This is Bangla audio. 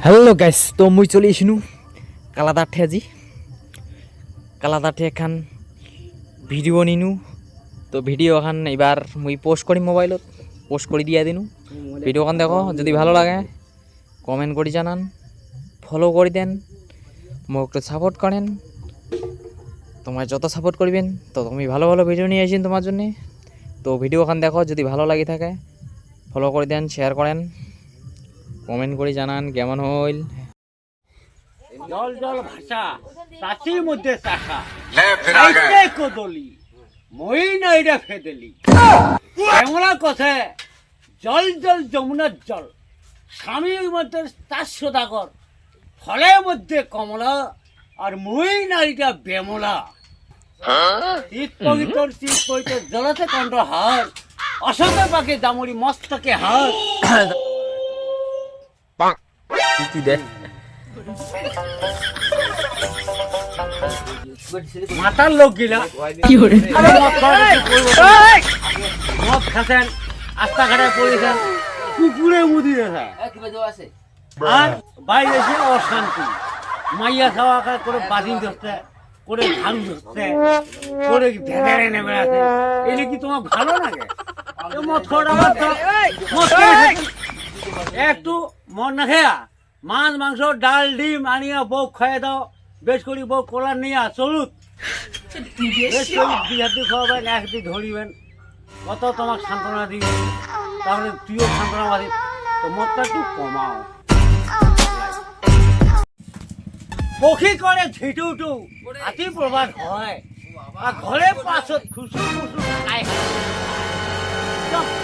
হ্যালো গাইস, তো মুই চলে এসিনু কালাদাঠে আজি কালাদাঠে এখান ভিডিও নিনু। তো ভিডিও এখন এবার মুই পোস্ট করি, মোবাইলত পোস্ট করে দিয়া দিনু। ভিডিওখান দেখো, যদি ভালো লাগে কমেন্ট করে জানান, ফলো করে দেন, মোক একটু সাপোর্ট করেন। তোমায় যত সাপোর্ট করবেন তত আমি ভালো ভালো ভিডিও নিয়ে আসি তোমার জন্যে। তো ভিডিওখান দেখো, যদি ভালো লাগে থাকে ফলো করে দেন, শেয়ার করেন, কমেন্ট করে জানান কেমন হইল। জল জল ভাষা তাঁতির মধ্যে চাষা কদলি মই নাইরা ফেদেলি এমন কথা। জল জল যমুনার জল, স্বামীর মধ্যে তার সদাগর, ফলের মধ্যে কমলা, আর মই নারীটা বেমলা। শীত পবিত্র শীত পবিত্র জলতে কণ্ঠ হার, অসতে পাকে দামড়ি মস্তকে হার। মাতার লোক গিলা মদ খাচ্ছেন, রাস্তাঘাটে পড়েছেন, কুকুরে মুদি আছে, আর বাইরে এসে অশান্তি, মাইয়া খাওয়া করে বাদিন ধরছে, করে ধান ধরছে, করে ভেড়ে নেমে আছে। এটা কি তোমার ভালো লাগে? মদ একটু মন না খেয়া মাছ মাংস ডাল ডিম আনিয়া বউ খাইয়ে দাও, বেশ করি বউ কোলার নিয়ে চলুক, বেশ করি বিহাতি খাওয়াবেন, একদিন ধরিবেন, কত তোমার সান্ত্বনা দিবে, তাহলে তুইও সান্ত্বনা পাবি। তো মদটা একটু কমাও। পক্ষী করে ঝিটুটু হাতি প্রবাদ হয়, আর ঘরে পাছত খুশি